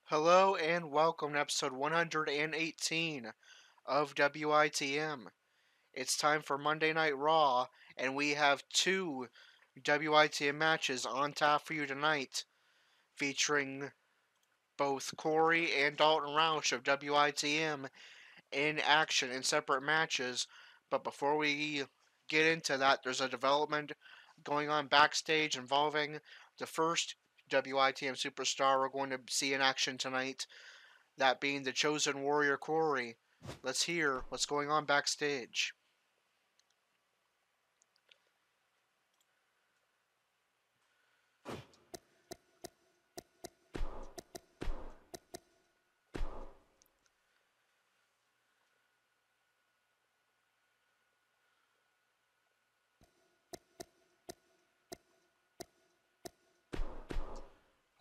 Hello and welcome to episode 118 of WITM. It's time for Monday Night Raw, and we have two WITM matches on tap for you tonight, featuring both Corey and Dalton Roush of WITM in action in separate matches. But before we get into that, there's a development going on backstage involving the first WITM superstar we're going to see in action tonight, that being the Chosen Warrior Corey. Let's hear what's going on backstage.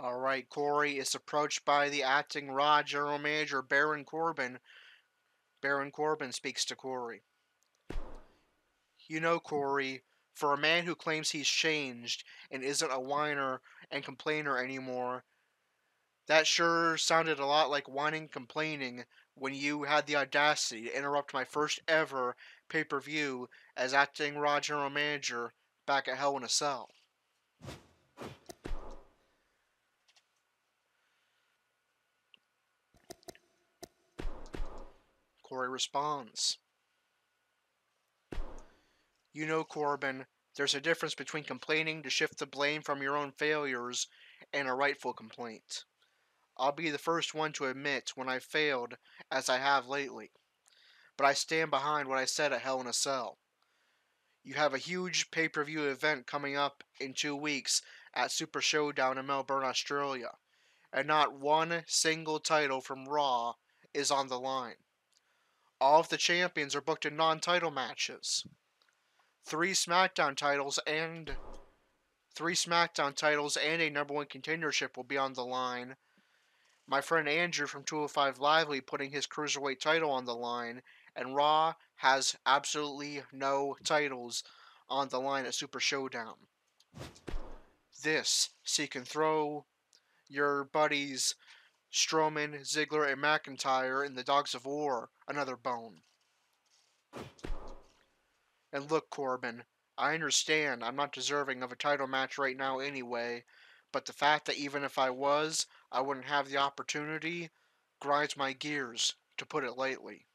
Alright, Corey is approached by the acting Raw General Manager Baron Corbin. Baron Corbin speaks to Corey. You know, Corey, for a man who claims he's changed and isn't a whiner and complainer anymore, that sure sounded a lot like whining and complaining when you had the audacity to interrupt my first ever pay-per-view as acting Raw General Manager back at Hell in a Cell. Corey responds, You know, Corbin, there's a difference between complaining to shift the blame from your own failures and a rightful complaint. I'll be the first one to admit when I failed, as I have lately. But I stand behind what I said at Hell in a Cell. You have a huge pay-per-view event coming up in 2 weeks at Super Showdown in Melbourne, Australia, and not one single title from Raw is on the line. All of the champions are booked in non-title matches. Three SmackDown titles and a number one contendership will be on the line. My friend Andrew from 205 Live will be putting his Cruiserweight title on the line, and Raw has absolutely no titles on the line at Super Showdown. This, so you can throw your buddies Strowman, Ziggler, and McIntyre in the Dogs of War another bone. And look, Corbin, I understand I'm not deserving of a title match right now anyway, but the fact that even if I was, I wouldn't have the opportunity grinds my gears, to put it lightly.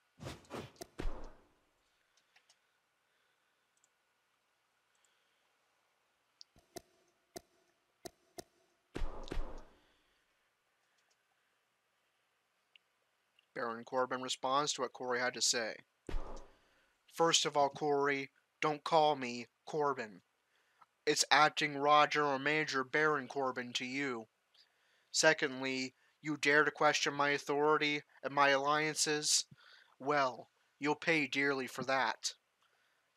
Baron Corbin responds to what Corey had to say. First of all, Corey, don't call me Corbin. It's acting Raw General Manager Baron Corbin to you. Secondly, you dare to question my authority and my alliances? Well, you'll pay dearly for that.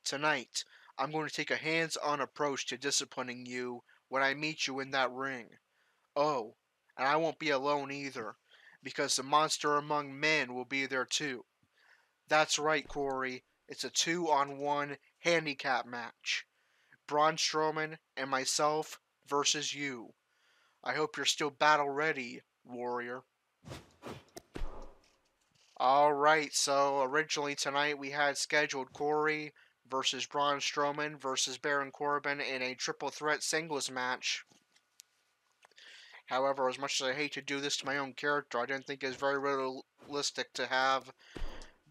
Tonight, I'm going to take a hands-on approach to disciplining you when I meet you in that ring. Oh, and I won't be alone either, because the monster among men will be there too. That's right, Corey. It's a 2-on-1 handicap match. Braun Strowman and myself versus you. I hope you're still battle ready, Warrior. Alright, so originally tonight we had scheduled Corey versus Braun Strowman versus Baron Corbin in a triple threat singles match. However, as much as I hate to do this to my own character, I didn't think it was very realistic to have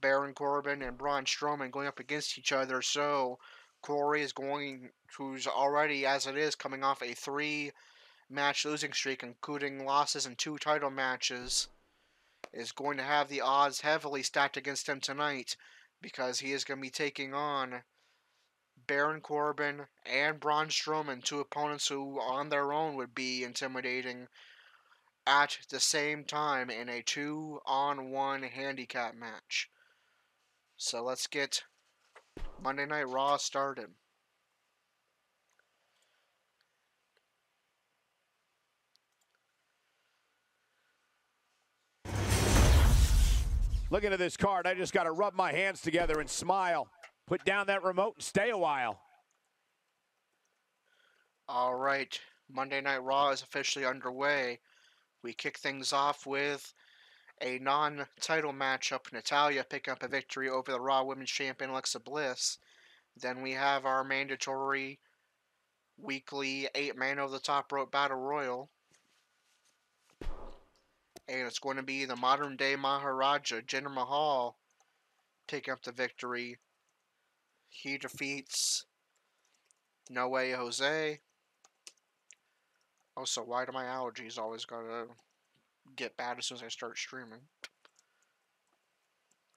Baron Corbin and Braun Strowman going up against each other, so Corey is who's already, as it is, coming off a 3-match losing streak, including losses in 2 title matches, is going to have the odds heavily stacked against him tonight, because he is going to be taking on Baron Corbin and Braun Strowman, 2 opponents who on their own would be intimidating, at the same time in a 2-on-1 handicap match. So let's get Monday Night Raw started. Looking at this card, I just got to rub my hands together and smile. Put down that remote and stay a while. Alright, Monday Night Raw is officially underway. We kick things off with a non-title matchup, Natalya picking up a victory over the Raw Women's Champion Alexa Bliss. Then we have our mandatory weekly 8-man over the top rope battle royal. And it's going to be the modern day Maharaja, Jinder Mahal, picking up the victory. He defeats No Way Jose. Also, why do my allergies always gotta get bad as soon as I start streaming?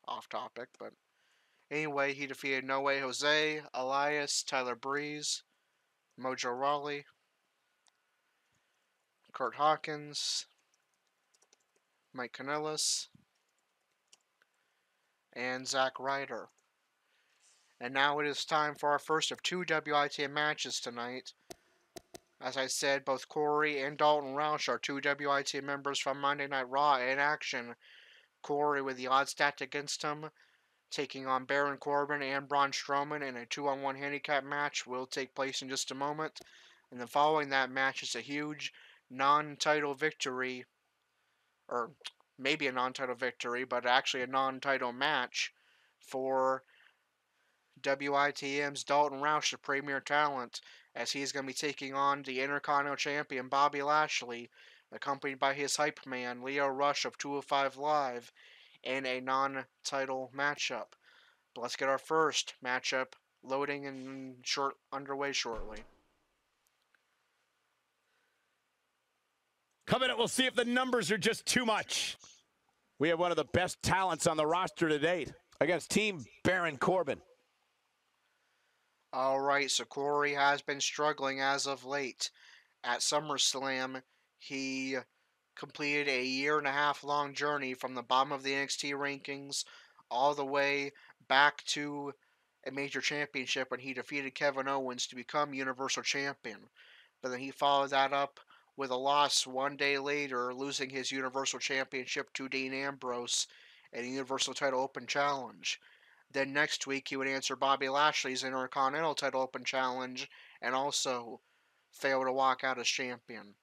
Off topic, but anyway, he defeated No Way Jose, Elias, Tyler Breeze, Mojo Rawley, Kurt Hawkins, Mike Kanellis, and Zack Ryder. And now it is time for our first of 2 WITM matches tonight. As I said, both Corey and Dalton Roush are 2 WITM members from Monday Night Raw in action. Corey with the odds stacked against him, taking on Baron Corbin and Braun Strowman in a 2-on-1 handicap match, will take place in just a moment. And then following that match is a huge non-title victory, or maybe a non-title victory, but actually a non-title match for WITM's Dalton Roush, the premier talent, as he's going to be taking on the Intercontinental Champion Bobby Lashley, accompanied by his hype man Leo Rush of 205 Live, in a non-title matchup. But let's get our first matchup loading and underway shortly. Coming up, we'll see if the numbers are just too much. We have one of the best talents on the roster to date against Team Baron Corbin. Alright, so Corey has been struggling as of late. At SummerSlam, he completed a 1.5 year long journey from the bottom of the NXT rankings all the way back to a major championship when he defeated Kevin Owens to become Universal Champion. But then he followed that up with a loss one day later, losing his Universal Championship to Dean Ambrose in a Universal Title Open Challenge. Then next week, he would answer Bobby Lashley's Intercontinental Title Open Challenge and also fail to walk out as champion.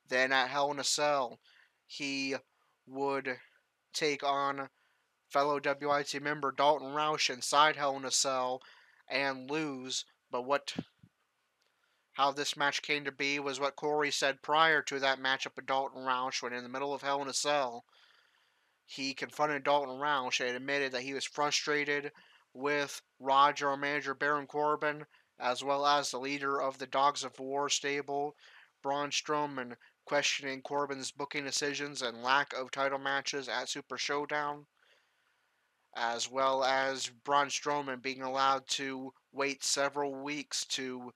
Then at Hell in a Cell, he would take on fellow WIT member Dalton Roush inside Hell in a Cell and lose. But how this match came to be was what Corey said prior to that matchup with Dalton Roush, when in the middle of Hell in a Cell, he confronted Dalton Roush and admitted that he was frustrated with Roger manager Baron Corbin, as well as the leader of the Dogs of War stable, Braun Strowman, questioning Corbin's booking decisions and lack of title matches at Super Showdown, as well as Braun Strowman being allowed to wait several weeks to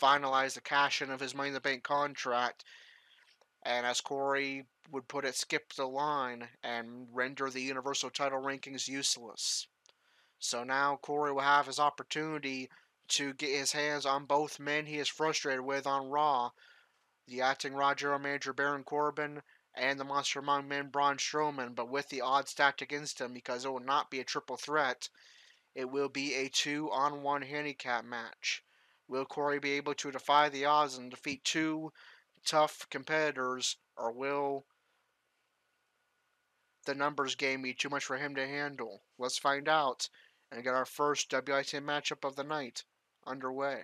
finalize the cash-in of his Money in the Bank contract, and as Corey would put it, skip the line and render the Universal title rankings useless. So now Corey will have his opportunity to get his hands on both men he is frustrated with on Raw, the acting Raw General Manager Baron Corbin and the Monster Among Men Braun Strowman, but with the odds stacked against him because it will not be a triple threat. It will be a 2-on-1 handicap match. Will Corey be able to defy the odds and defeat 2 tough competitors, or will the numbers game be too much for him to handle? Let's find out and get our first WITM matchup of the night underway.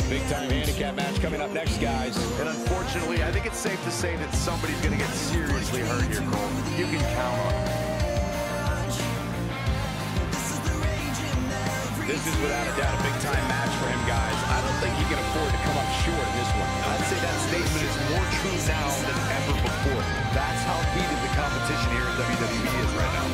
Big-time handicap match coming up next, guys. And unfortunately, I think it's safe to say that somebody's going to get seriously hurt here, Cole. You can count on it. This is without a doubt a big-time match for him, guys. I don't think he can afford to come up short in this one. I'd say that statement is more true now than ever before. That's how heated the competition here in WWE is right now.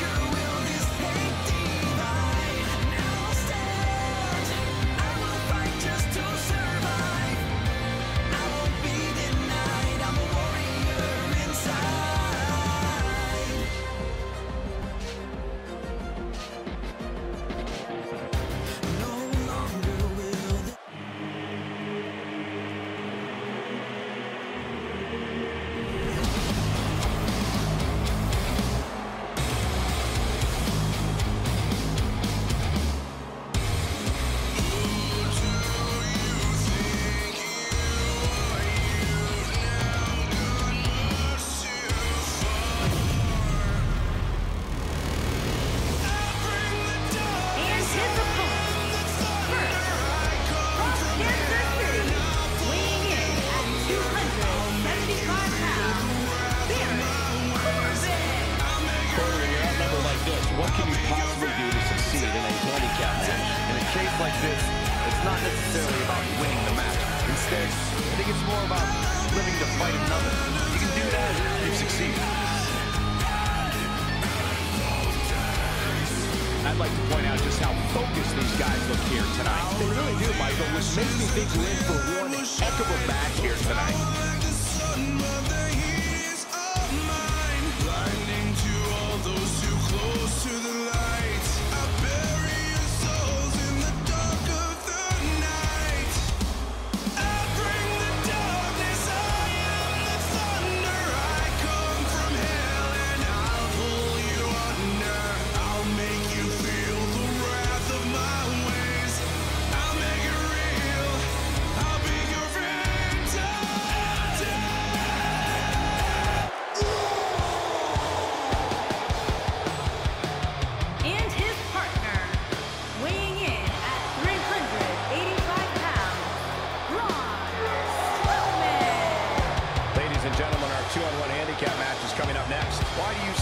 What can you possibly do to succeed in a handicap match? In a case like this, it's not necessarily about winning the match. Instead, I think it's more about living to fight another. If you can do that, you succeed. I'd like to point out just how focused these guys look here tonight. They really do, Michael, which makes me think we're in for one heck of a match here tonight.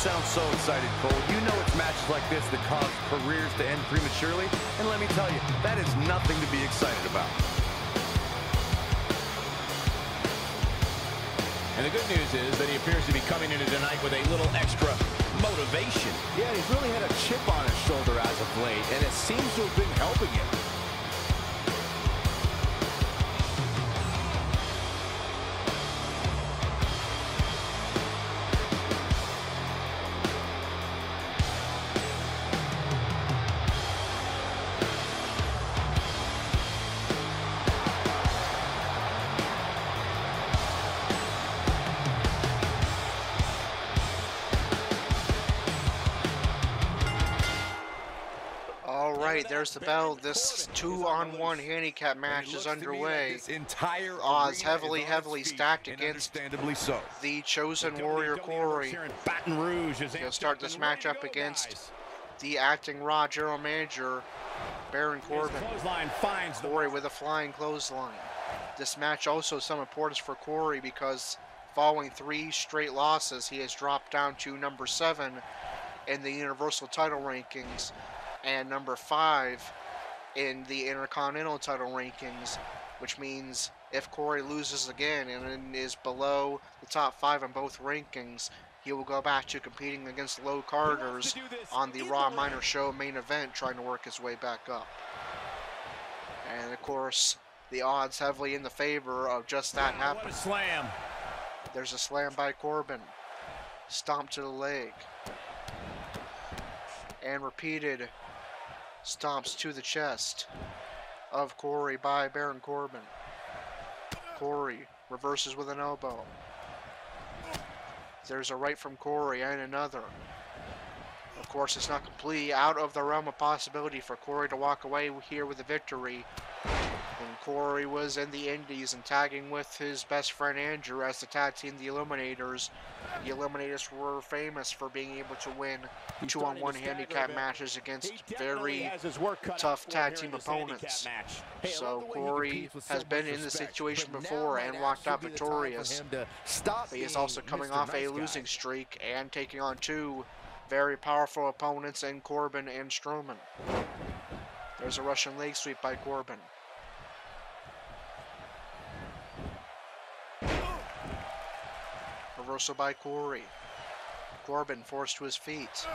Sounds so excited, Cole. You know it's matches like this that cause careers to end prematurely, and let me tell you, that is nothing to be excited about. And the good news is that he appears to be coming into tonight with a little extra motivation. Yeah, he's really had a chip on his shoulder as of late, and it seems to have been helping him. Alright, there's the bell. This 2-on-1 handicap match is underway. Odds heavily stacked against the Chosen Warrior Corey. He'll start this match up against the acting Raw General Manager Baron Corbin. Corey with a flying clothesline. This match also some importance for Corey because following 3 straight losses, he has dropped down to number 7 in the Universal title rankings and number 5 in the Intercontinental title rankings, which means if Corey loses again and is below the top 5 in both rankings, he will go back to competing against low carders on the Raw Minor Show main event, trying to work his way back up. And of course, the odds heavily in the favor of just that happening. Slam. There's a slam by Corbin. Stomp to the leg. And repeated stomps to the chest of Corey by Baron Corbin. Corey reverses with an elbow. There's a right from Corey and another. Of course, it's not completely out of the realm of possibility for Corey to walk away here with a victory. And Corey was in the Indies and tagging with his best friend Andrew as the tag team, the Eliminators. The Eliminators were famous for being able to win 2-on-1 handicap matches against very tough tag team opponents. So Corey has been in this situation before and walked out victorious. But he is also coming off a losing streak and taking on two very powerful opponents in Corbin and Strowman. There's a Russian leg sweep by Corbin. Reversal by Corey. Corbin forced to his feet.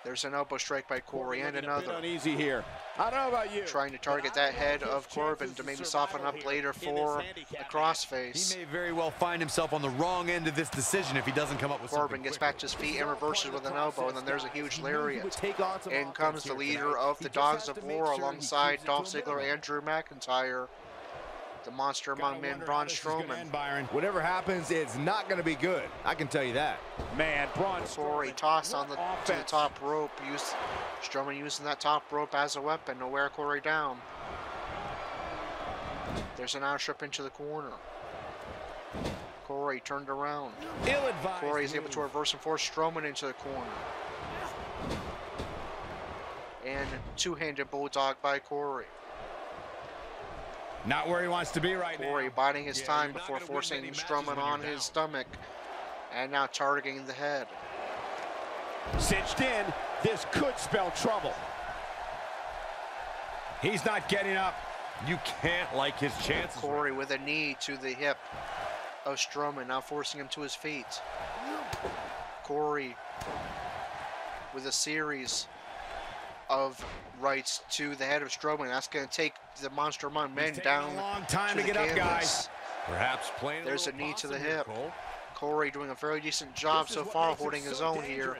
There's an elbow strike by Corey and another. Uneasy here. I don't know about you. Trying to target that head of Corbin to maybe soften up later for a crossface. He may very well find himself on the wrong end of this decision if he doesn't come up with Corbin gets back to his feet and reverses with an elbow, and then there's a huge lariat. In comes the leader of the Dogs of War alongside Dolph Ziggler and Drew McIntyre. The monster among men, Braun Strowman. Whatever happens, it's not going to be good. I can tell you that. Man, Braun Corey tossed on to the top rope. Strowman using that top rope as a weapon to wear Corey down. There's an Irish whip into the corner. Corey turned around. Corey is able to reverse and force Strowman into the corner. And two-handed bulldog by Corey. Not where he wants to be right now. Corey biding his time before forcing Strowman on his stomach. And now targeting the head. Cinched in, this could spell trouble. He's not getting up. You can't like his chances. Corey with a knee to the hip of Strowman, now forcing him to his feet. Corey with a series of rights to the head of Strowman. That's going to take the monster among men down. A long time to get up, guys. Perhaps playing. There's a knee to the hip. Corey doing a very decent job so far, holding his own here,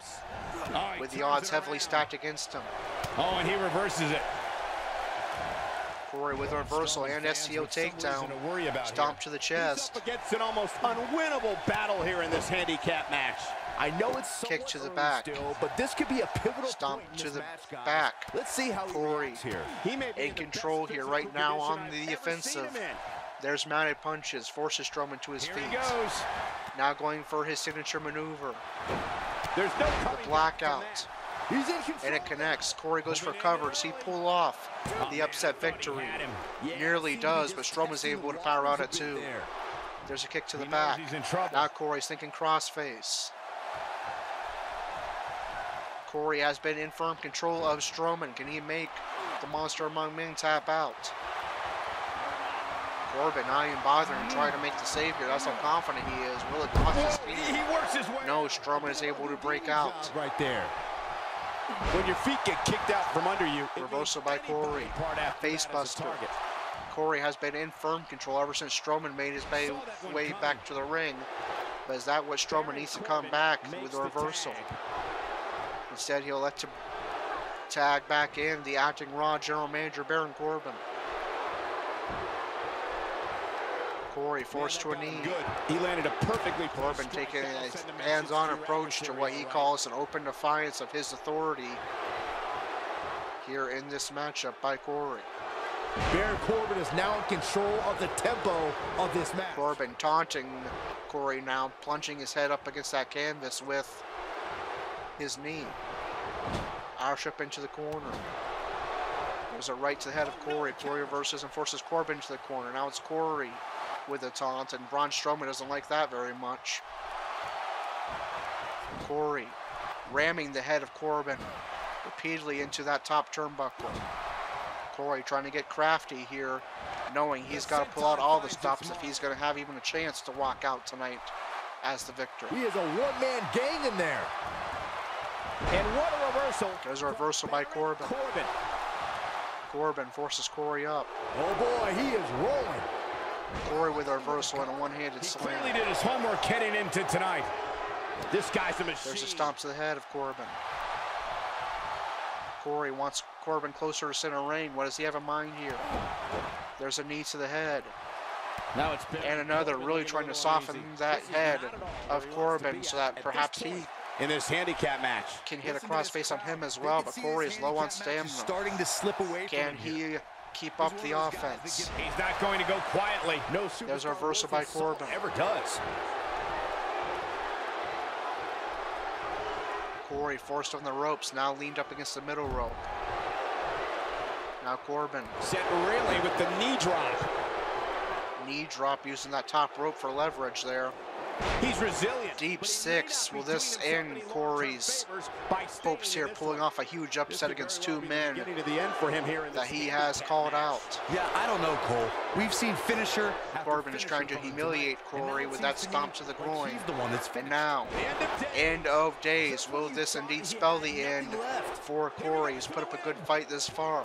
with the odds heavily stacked against him. Oh, and he reverses it. Corey with a reversal and STO takedown. Stomp to the chest. Up against an almost unwinnable battle here in this handicap match. I know it's kick to the back, still, but this could be a pivotal stomp point in to this the match, back. Let's see how Corey here. He may be in control here right now on the offensive. There's mounted punches, forces Strowman to his feet. He goes. Now going for his signature maneuver. There's no the blackout. He's in control. And it connects. Corey goes for cover. Does he pull off the upset victory? Nearly does, but Strowman's able to power out at two. There's a kick to the back. He's in trouble. Now Corey's thinking crossface. Corey has been in firm control of Strowman. Can he make the monster among men tap out? Corbin not even bothering trying to make the save here. That's how confident he is. Will it cost his feet? He works his way. No, Strowman is able to break out. Right there. When your feet get kicked out from under you. Reversal by Corey. Face buster. Corey has been in firm control ever since Strowman made his way back to the ring. But is that what Strowman needs to come back with a reversal? Instead, he'll let to tag back in the acting Raw General Manager, Baron Corbin. Corey forced to a knee. Good. He landed a perfectly Corbin taking a hands-on approach to what he calls an open defiance of his authority here in this matchup by Corey. Baron Corbin is now in control of the tempo of this match. Corbin taunting Corey now, plunging his head up against that canvas with his knee. Irish up into the corner. There's a right to the head of Corey. Corey reverses and forces Corbin into the corner. Now it's Corey with a taunt, and Braun Strowman doesn't like that very much. Corey ramming the head of Corbin repeatedly into that top turnbuckle. Corey trying to get crafty here, knowing he's got to pull out all the stops if he's going to have even a chance to walk out tonight as the victor. He is a one-man gang in there. And what a reversal. There's a reversal by Corbin. Corbin forces Corey up. Oh boy, he is rolling. Corey with a reversal and a one-handed slam. He clearly did his homework heading into tonight. This guy's a machine. There's a stomp to the head of Corbin. Corey wants Corbin closer to center ring. What does he have in mind here? There's a knee to the head. Now it's and another, really trying to soften that head of Corbin so that perhaps he in this handicap match can hit a crossface on him as well, but Corey is low on stamina. Starting to slip away. Can he Keep up the offense. He's not going to go quietly. No. There's a reversal by Corbin. Ever does. Corey forced on the ropes, now leaned up against the middle rope. Now Corbin. Set really with the knee drop. Knee drop using that top rope for leverage there. He's resilient. Deep six. Will this end Corey's hopes here, pulling off a huge upset against two men that he has called out? Yeah, I don't know, Cole. We've seen finisher. Corbin is trying to humiliate Corey with that stomp to the groin. And now, end of days. Will this indeed spell the end for Corey? He's put up a good fight this far.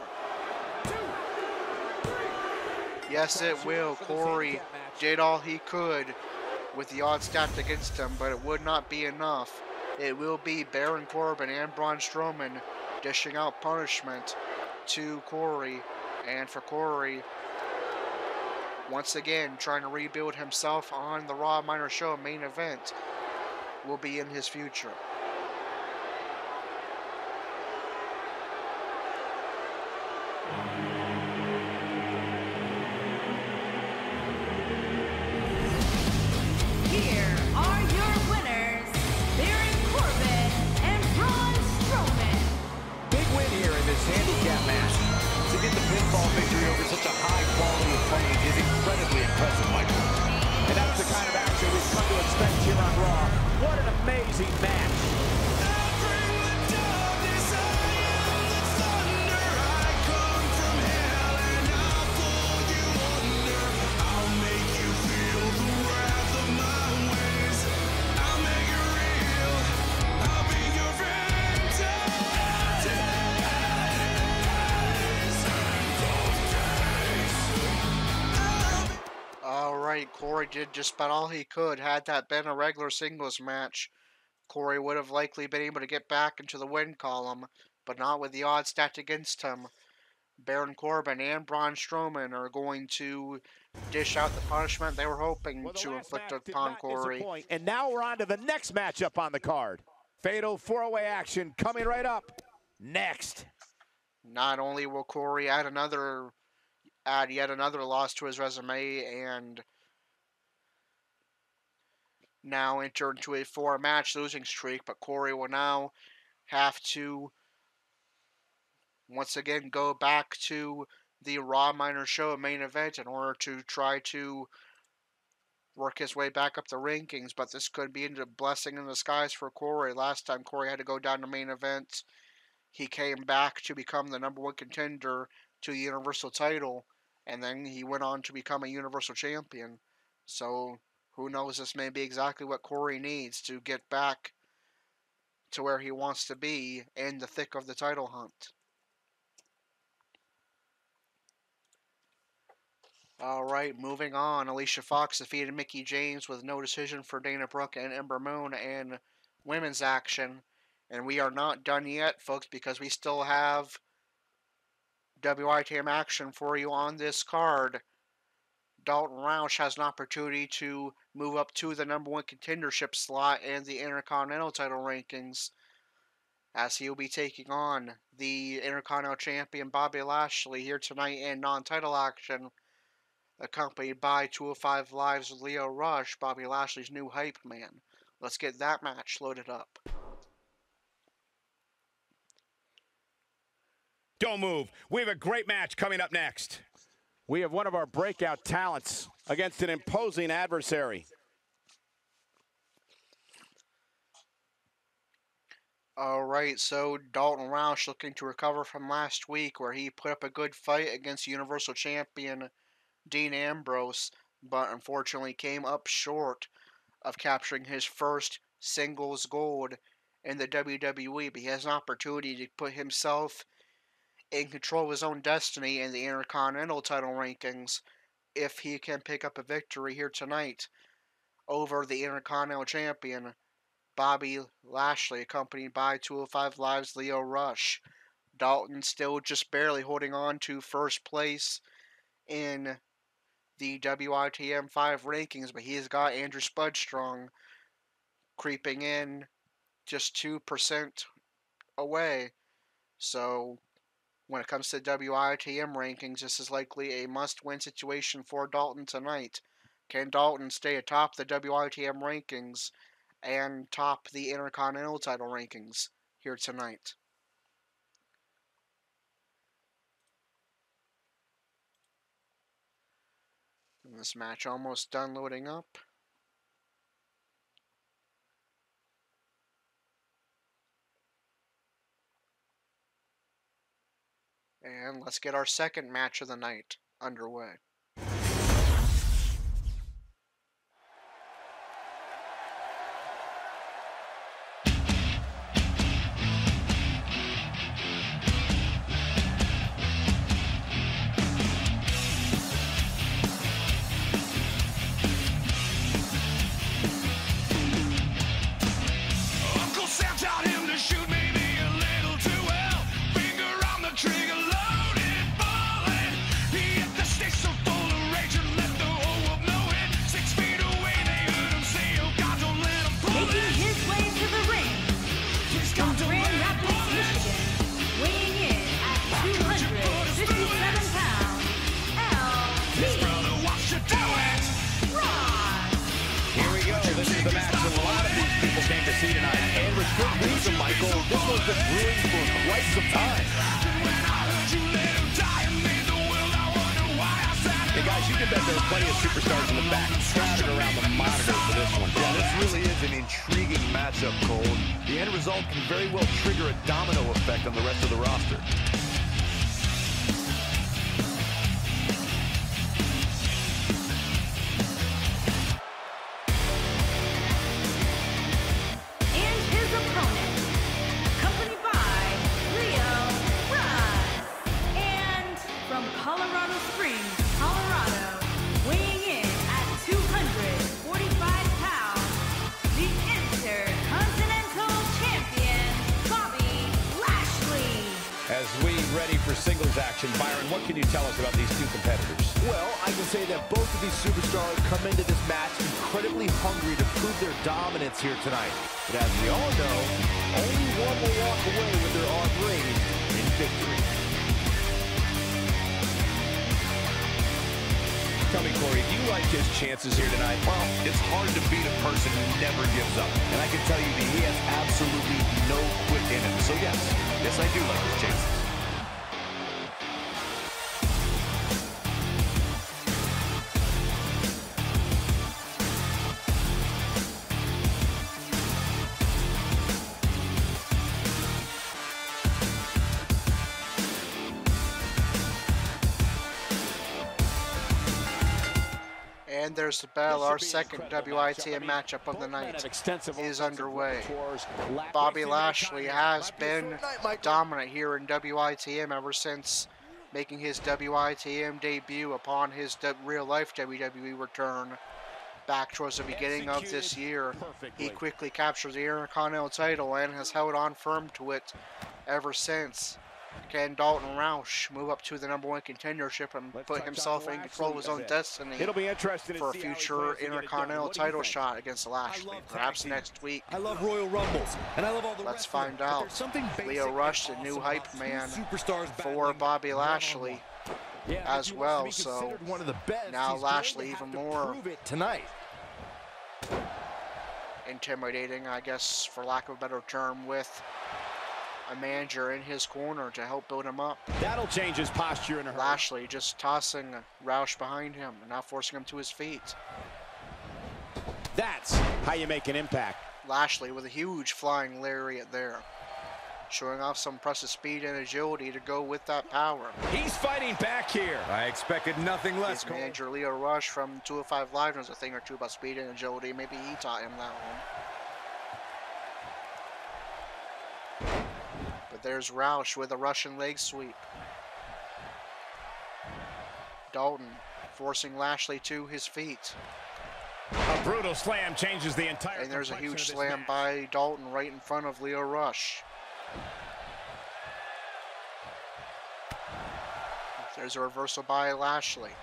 Yes, it will. Corey did all he could with the odds stacked against him, but it would not be enough. It will be Baron Corbin and Braun Strowman dishing out punishment to Corey. And for Corey, once again, trying to rebuild himself on the Raw Minor Show main event will be in his future. Here are your winners, Baron Corbin and Braun Strowman. Big win here in this handicap match. To get the pinfall victory over such a high quality opponent is incredibly impressive, Michael. And that's the kind of action we've come to expect here on Raw. What an amazing match. Corey did just about all he could. Had that been a regular singles match, Corey would have likely been able to get back into the win column, but not with the odds stacked against him. Baron Corbin and Braun Strowman are going to dish out the punishment they were hoping to inflict upon Corey. And now we're on to the next matchup on the card. Fatal 4-way action coming right up next. Not only will Corey add yet another loss to his resume and now enter into a 4-match losing streak, but Corey will now have to once again go back to the Raw Minor Show main event in order to try to work his way back up the rankings, but this could be a blessing in disguise for Corey. Last time Corey had to go down to main event, he came back to become the #1 contender to the Universal title, and then he went on to become a Universal Champion. So who knows, this may be exactly what Corey needs to get back to where he wants to be in the thick of the title hunt. Alright, moving on. Alicia Fox defeated Mickie James with no decision for Dana Brooke and Ember Moon in women's action. And we are not done yet, folks, because we still have WITM action for you on this card. Dalton Roush has an opportunity to move up to the #1 contendership slot in the Intercontinental title rankings, as he will be taking on the Intercontinental Champion Bobby Lashley here tonight in non-title action, accompanied by 205 Live's Lio Rush, Bobby Lashley's new hype man. Let's get that match loaded up. Don't move. We have a great match coming up next. We have one of our breakout talents against an imposing adversary. Alright, so Dalton Roush looking to recover from last week where he put up a good fight against Universal Champion Dean Ambrose, but unfortunately came up short of capturing his first singles gold in the WWE. But he has an opportunity to put himself in control of his own destiny in the Intercontinental title rankings if he can pick up a victory here tonight over the Intercontinental Champion Bobby Lashley, accompanied by 205 Live's Lio Rush. Dalton still just barely holding on to first place in the WITM 5 rankings, but he's got Andrew Spudstrong creeping in just 2% away. So when it comes to WITM rankings, this is likely a must-win situation for Dalton tonight. Can Dalton stay atop the WITM rankings and top the Intercontinental title rankings here tonight? And this match almost done loading up. And let's get our second match of the night underway. Byron, what can you tell us about these two competitors? Well, I can say that both of these superstars come into this match incredibly hungry to prove their dominance here tonight. But as we all know, only one will walk away with their arm raised in victory. Tell me, Corey, do you like his chances here tonight? Well, it's hard to beat a person who never gives up. And I can tell you that he has absolutely no quit in him. So yes, I do like his chances. And there's the bell. Our second WITM matchup of the night is underway. Bobby Lashley has been dominant here in WITM ever since making his WITM debut upon his real-life WWE return back towards the beginning of this year. He quickly captured the Intercontinental title and has held on firm to it ever since. Can Dalton Roush move up to the #1 contendership and put himself in control of his own destiny for a future Intercontinental title shot against Lashley, perhaps next week? I love Royal Rumbles, and I love all the Let's find out. Lio Rush, the new hype man for Bobby Lashley as well, so now Lashley even more intimidating, I guess, for lack of a better term, with a manager in his corner to help build him up. That'll change his posture in a hurry. Lashley just tossing Roush behind him and not forcing him to his feet. That's how you make an impact. Lashley with a huge flying lariat there, showing off some impressive speed and agility to go with that power. He's fighting back here. I expected nothing less. His manager Lio Rush from 205 Live knows a thing or two about speed and agility. Maybe he taught him that one. But there's Roush with a Russian leg sweep. Dalton forcing Lashley to his feet. A brutal slam changes the entire. And there's a huge slam by Dalton right in front of Lio Rush. There's a reversal by Lashley.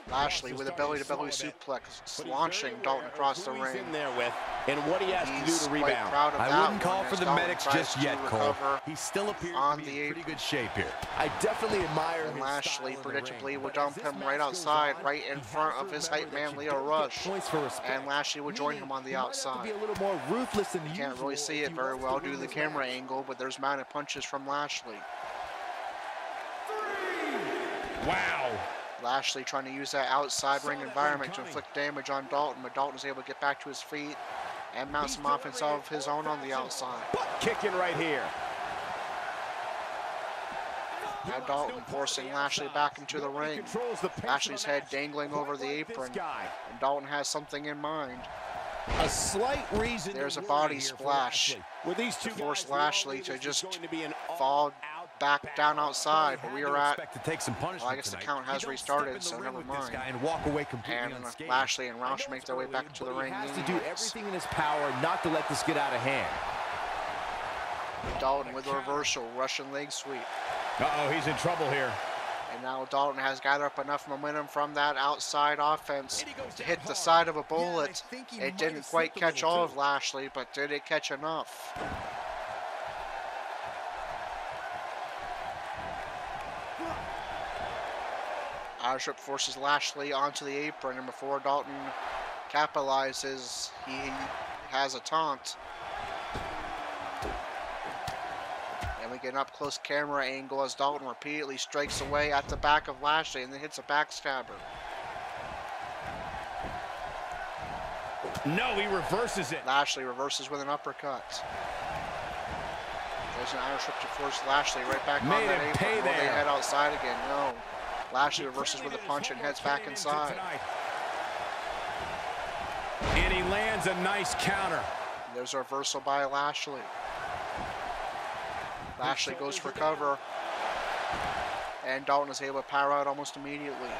Lashley with a belly-to-belly suplex, launching Dalton across the ring. In there with, and what he has to do to Quite rebound. proud of I that wouldn't call one for as the Dalton medics tries just to yet, Cole. recover He still appears on to be the in pretty apron. good shape here. I definitely admire And his Lashley style in the predictably ring, would but as dump this him match right goes outside, on, right in he front has of to his remember hype that man you Leo don't get Rush. points for respect. And Lashley would join him on the Meaning, he might have to outside. be a little more ruthless than Can't usual really see if it he very wants to well win due to the this camera match. angle, but there's mounted punches from Lashley. Wow. Lashley trying to use that outside ring environment to inflict damage on Dalton, but Dalton is able to get back to his feet and mount some offense of his own on the outside. Kicking right here. Now Dalton forcing Lashley back into the ring. Lashley's head dangling over the apron, and Dalton has something in mind. A slight reason. There's a body splash With these two to force guys, we all Lashley knew to this was just going to be an fall all-out back down outside, but we are at, Expect to take some punishment well, I guess the tonight. count has You don't restarted, step in so the ring never with this mind. guy and walk away completely And unscathed. Lashley and I know Roush make it's their way early, back to the but ring. he has to do anyways. everything in his power not to let this get out of hand. Dalton with a reversal, Russian leg sweep. Uh-oh, he's in trouble here. And now Dalton has gathered up enough momentum from that outside offense to hit the side of a bullet. It didn't quite catch all of Lashley, but did it catch enough? Irish Whip forces Lashley onto the apron, and before Dalton capitalizes, he has a taunt. And we get an up-close camera angle as Dalton repeatedly strikes away at the back of Lashley and then hits a backstabber. No, he reverses it. Lashley reverses with an uppercut. There's an Irish Whip to force Lashley right back on Made that him apron. pay Will they there. head outside again? No. Lashley reverses with a punch and heads back inside. And he lands a nice counter. There's a reversal by Lashley. Lashley goes for cover. And Dalton is able to power out almost immediately.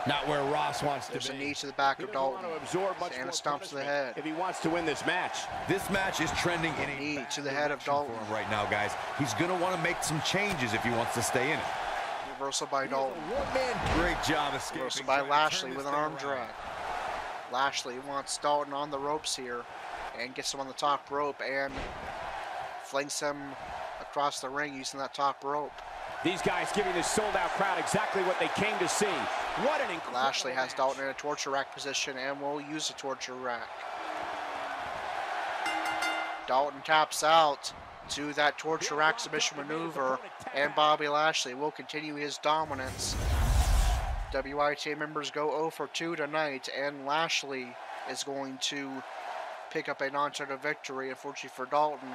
Not where Ross wants There's to a be. knee to the back He of doesn't want Dalton. to absorb much And more a stomp to the punishment head. if he wants to win this match. This match is trending in a Knee bad to the head of direction Dalton. for him right now, guys. He's going to want to make some changes if he wants to stay in it. Reversal by Dalton. Great job escaping. Reversal by trying to Lashley turn with this an thing arm around. drag. Lashley wants Dalton on the ropes here and gets him on the top rope and flings him across the ring using that top rope. These guys giving this sold-out crowd exactly what they came to see. What an incredible Lashley has match. Dalton in a torture rack position and will use a torture rack. Dalton taps out to that torture rack submission maneuver, and Bobby Lashley will continue his dominance. WITM members go 0 for 2 tonight, and Lashley is going to pick up a non-title victory. Unfortunately for Dalton,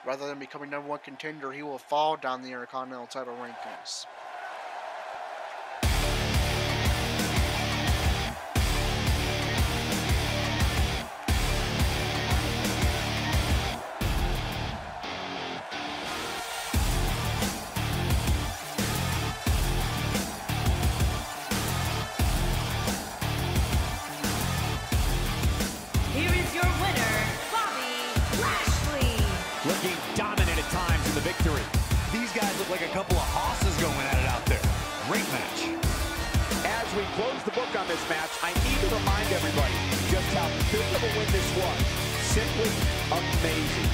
rather than becoming #1 contender, he will fall down the Intercontinental title rankings. Here is your winner, Bobby Lashley. Looking dominant at times in the victory. These guys look like a couple of hosses going at it out there. Great match. As we close the book on this match, I need to remind everybody just how big of a win this was. Simply amazing.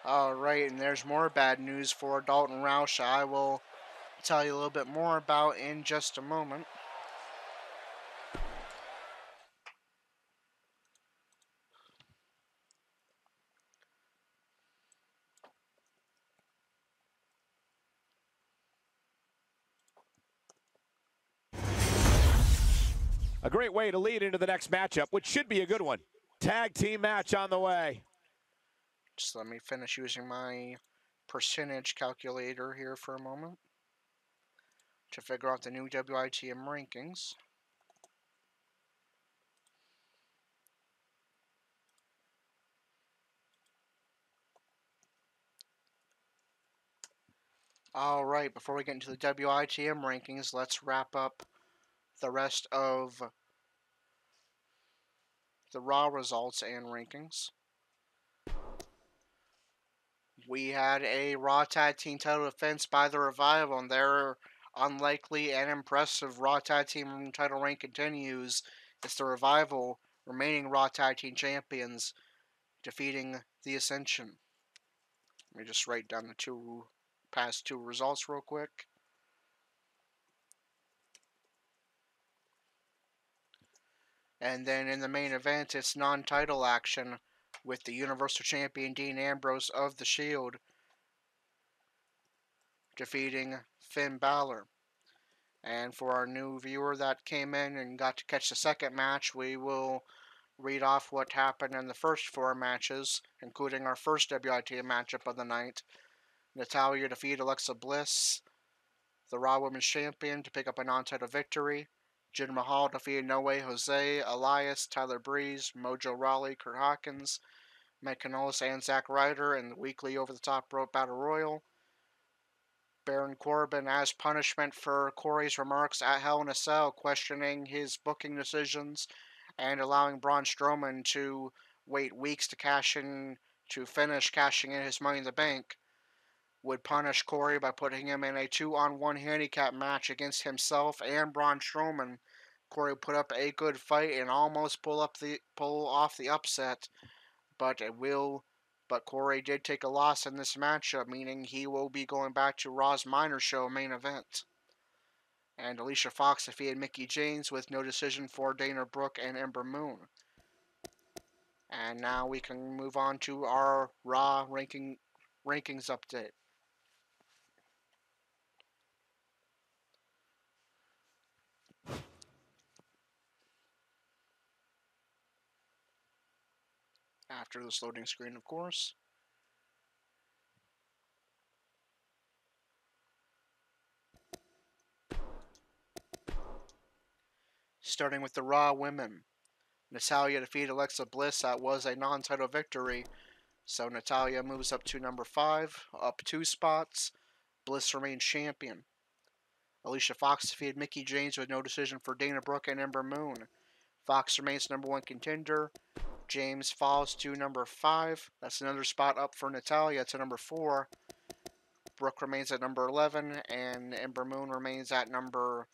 All right, and there's more bad news for Dalton Roush. I will tell you a little bit more about in just a moment. A great way to lead into the next matchup, which should be a good one. Tag team match on the way. Just let me finish using my percentage calculator here for a moment to figure out the new WITM rankings. All right, before we get into the WITM rankings, let's wrap up the rest of the Raw results and rankings. We had a Raw Tag Team title defense by the Revival, and their unlikely and impressive Raw Tag Team title reign continues. It's the Revival, remaining Raw Tag Team champions, defeating the Ascension. Let me just write down the past two results real quick. And then in the main event, it's non-title action with the Universal Champion Dean Ambrose of The Shield defeating Finn Balor. And for our new viewer that came in and got to catch the second match, we will read off what happened in the first four matches, including our first WITM matchup of the night. Natalya defeated Alexa Bliss, the Raw Women's Champion, to pick up a non-title victory. Jinder Mahal defeated No Way Jose, Elias, Tyler Breeze, Mojo Rawley, Kurt Hawkins, Mike Kanellis, and Zack Ryder in the weekly over-the-top rope battle royal. Baron Corbin, as punishment for Corey's remarks at Hell in a Cell, questioning his booking decisions and allowing Braun Strowman to wait weeks to finish cashing in his Money in the Bank, would punish Corey by putting him in a 2-on-1 handicap match against himself and Braun Strowman. Corey put up a good fight and almost pull off the upset, but Corey did take a loss in this matchup, meaning he will be going back to Raw's Minor Show main event. And Alicia Fox defeated Mickie James with no decision for Dana Brooke and Ember Moon. And now we can move on to our Raw rankings update. After this loading screen, of course. Starting with the Raw women. Natalya defeated Alexa Bliss. That was a non-title victory. So Natalya moves up to number 5, up 2 spots. Bliss remains champion. Alicia Fox defeated Mickie James with no decision for Dana Brooke and Ember Moon. Fox remains number 1 contender. James falls to number 5. That's another spot up for Natalya to number 4. Brooke remains at number 11, and Ember Moon remains at number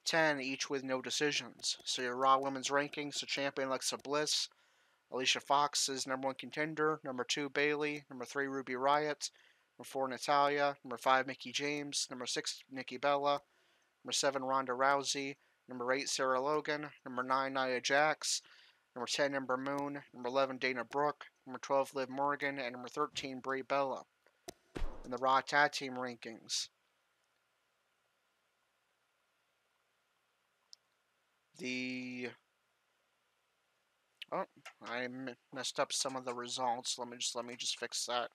10, each with no decisions. So your Raw Women's rankings, the champion Alexa Bliss. Alicia Fox is number 1 contender. Number 2, Bayley. Number 3, Ruby Riott. Number 4, Natalya. Number 5, Mickie James. Number 6, Nikki Bella. Number 7, Ronda Rousey. Number 8, Sarah Logan. Number 9, Nia Jax. Number 10, Ember Moon. Number 11, Dana Brooke. Number 12, Liv Morgan. And number 13, Brie Bella. In the Raw Tag Team rankings, I messed up some of the results. Let me just fix that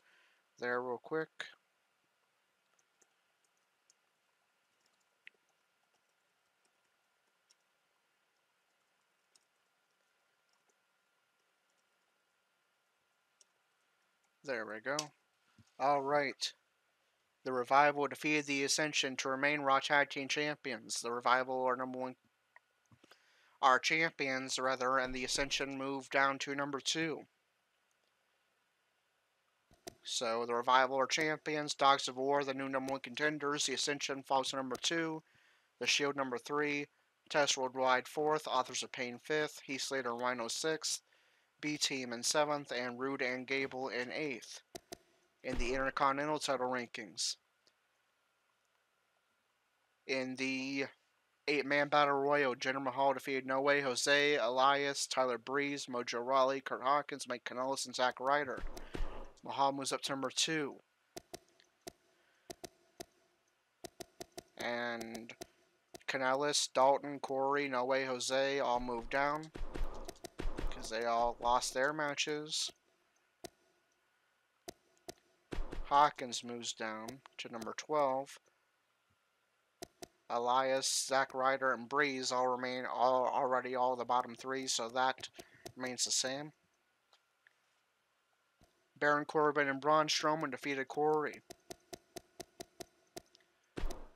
there real quick. There we go. Alright. The Revival defeated the Ascension to remain Raw Tag Team Champions. The Revival are champions, rather, and the Ascension moved down to number 2. So the Revival are champions. Dogs of War, the new number 1 contenders. The Ascension falls to number 2. The Shield number 3. Test Worldwide 4th. Authors of Pain 5th. Heath Slater and Rhino 6th. B-Team in 7th. And Rude and Gable in 8th. In the Intercontinental title rankings, in the 8-man battle royal, Jinder Mahal defeated No Way Jose, Elias, Tyler Breeze, Mojo Rawley, Kurt Hawkins, Mike Kanellis, and Zack Ryder. Mahal moves up to number 2. And Kanellis, Dalton, Corey, No Way Jose all moved down because they all lost their matches. Hawkins moves down to number 12. Elias, Zack Ryder, and Breeze all remain already all the bottom 3, so that remains the same. Baron Corbin and Braun Strowman defeated Corey.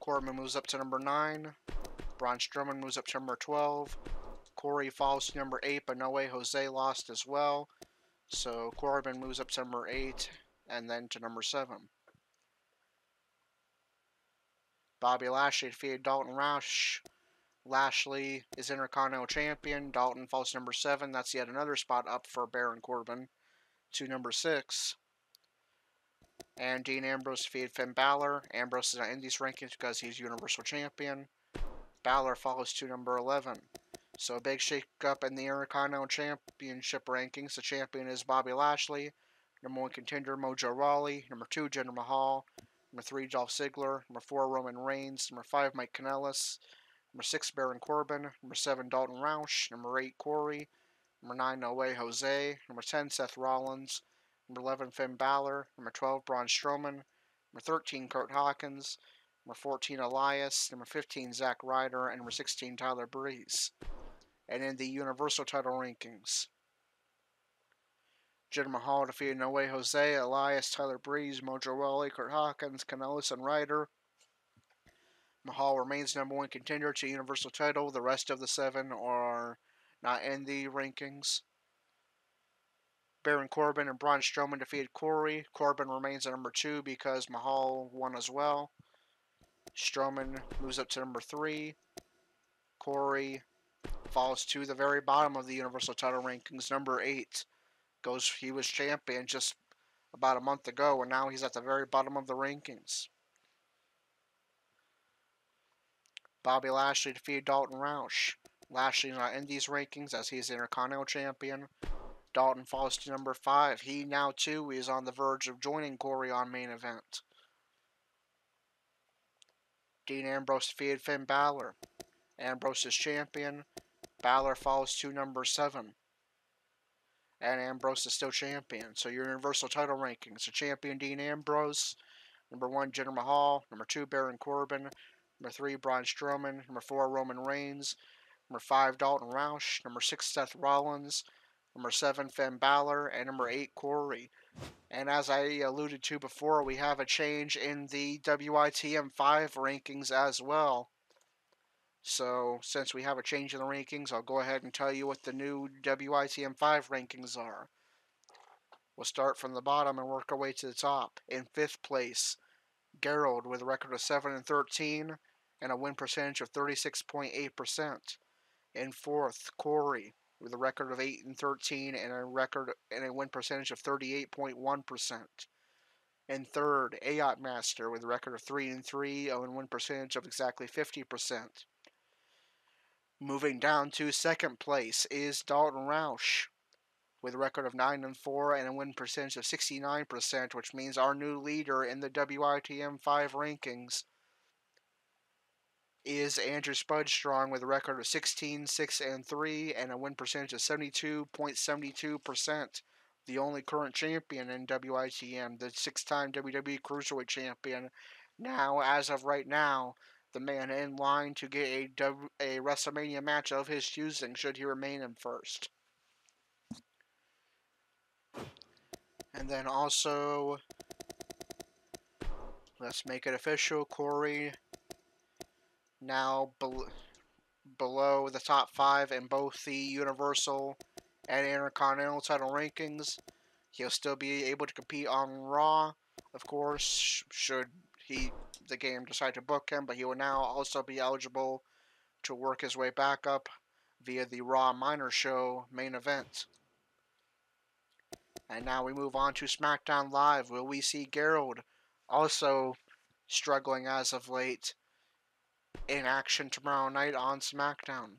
Corbin moves up to number 9. Braun Strowman moves up to number 12. Corey falls to number 8, but No Way Jose lost as well. So Corbin moves up to number 8 and then to number 7. Bobby Lashley defeated Dalton Roush. Lashley is Intercontinental Champion. Dalton falls to number 7. That's yet another spot up for Baron Corbin to number 6. And Dean Ambrose defeated Finn Balor. Ambrose is not in these rankings because he's Universal Champion. Balor falls to number 11. So a big shake-up in the Intercontinental Championship rankings. The champion is Bobby Lashley. Number 1 contender, Mojo Rawley. Number 2, Jinder Mahal. Number 3, Dolph Ziggler. Number 4, Roman Reigns. Number 5, Mike Kanellis. Number 6, Baron Corbin. Number 7, Dalton Roush. Number 8, Corey. Number 9, No Way Jose. Number 10, Seth Rollins. Number 11, Finn Balor. Number 12, Braun Strowman. Number 13, Kurt Hawkins. Number 14, Elias. Number 15, Zack Ryder. And number 16, Tyler Breeze. And in the Universal title rankings, Jinder Mahal defeated No Way Jose, Elias, Tyler Breeze, Mojo Rawley, Kurt Hawkins, Kanellis, and Ryder. Mahal remains number 1 contender to Universal title. The rest of the 7 are not in the rankings. Baron Corbin and Braun Strowman defeated Corey. Corbin remains at number 2 because Mahal won as well. Strowman moves up to number 3. Corey falls to the very bottom of the Universal title rankings, number 8. He was champion just about a month ago, and now he's at the very bottom of the rankings. Bobby Lashley defeated Dalton Roush. Lashley is not in these rankings as he is Intercontinental Champion. Dalton falls to number 5. He now, too, is on the verge of joining Corey on main event. Dean Ambrose defeated Finn Balor. Ambrose is champion. Balor falls to number 7. And Ambrose is still champion. So your Universal title rankings. The champion Dean Ambrose. Number 1, Jinder Mahal. Number 2, Baron Corbin. Number 3, Braun Strowman. Number 4, Roman Reigns. Number 5, Dalton Roush. Number 6, Seth Rollins. Number 7, Finn Balor. And number 8, Corey. And as I alluded to before, we have a change in the WITM 5 rankings as well. So, since we have a change in the rankings, I'll go ahead and tell you what the new WITM 5 rankings are. We'll start from the bottom and work our way to the top. In 5th place, Gerald with a record of 7-13 and a win percentage of 36.8%. In 4th, Corey with a record of 8-13 and a win percentage of 38.1%. In 3rd, Ayat Master with a record of 3-3 and a win percentage of exactly 50%. Moving down to 2nd place is Dalton Roush with a record of 9-4 and a win percentage of 69%, which means our new leader in the WITM 5 rankings is Andrew Spudstrong with a record of 16-6-3 and a win percentage of 72.72%. The only current champion in WITM, the 6-time WWE Cruiserweight champion. Now, as of right now, the man in line to get a WrestleMania match of his choosing should he remain in first. And then also, let's make it official, Corey now below the top 5 in both the Universal and Intercontinental title rankings. He'll still be able to compete on Raw, of course, should the game decide to book him, but he will now also be eligible to work his way back up via the Raw Minor Show main event. And now we move on to SmackDown Live. Will we see Gerald also struggling as of late in action tomorrow night on SmackDown?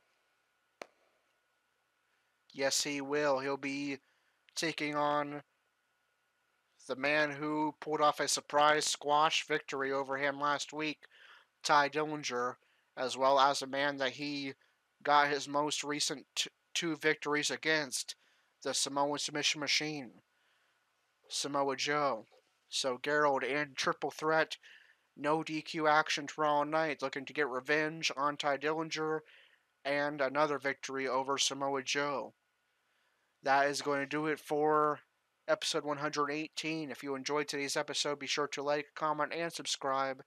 Yes, he will. He'll be taking on the man who pulled off a surprise squash victory over him last week, Ty Dillinger, as well as a man that he got his most recent 2 victories against, the Samoan Submission Machine, Samoa Joe. So Gerald in triple threat, no DQ action tomorrow night, looking to get revenge on Ty Dillinger and another victory over Samoa Joe. That is going to do it for episode 118. If you enjoyed today's episode, be sure to like, comment, and subscribe.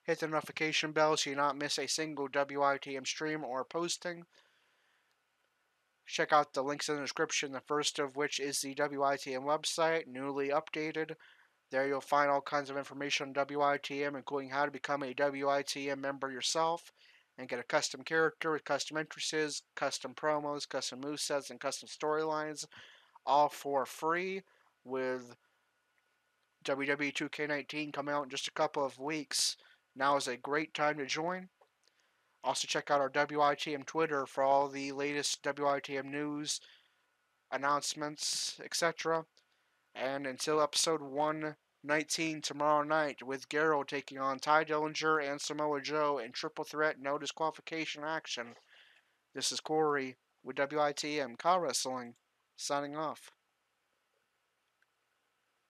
Hit the notification bell so you not miss a single WITM stream or posting. Check out the links in the description, the first of which is the WITM website, newly updated. There you'll find all kinds of information on WITM, including how to become a WITM member yourself and get a custom character with custom entrances, custom promos, custom movesets, and custom storylines, all for free, with WWE 2K19 coming out in just a couple of weeks. Now is a great time to join. Also check out our WITM Twitter for all the latest WITM news, announcements, etc. And until episode 119 tomorrow night, with Gerald taking on Ty Dillinger and Samoa Joe in triple threat no disqualification action, this is Corey with WITM Car Wrestling, signing off.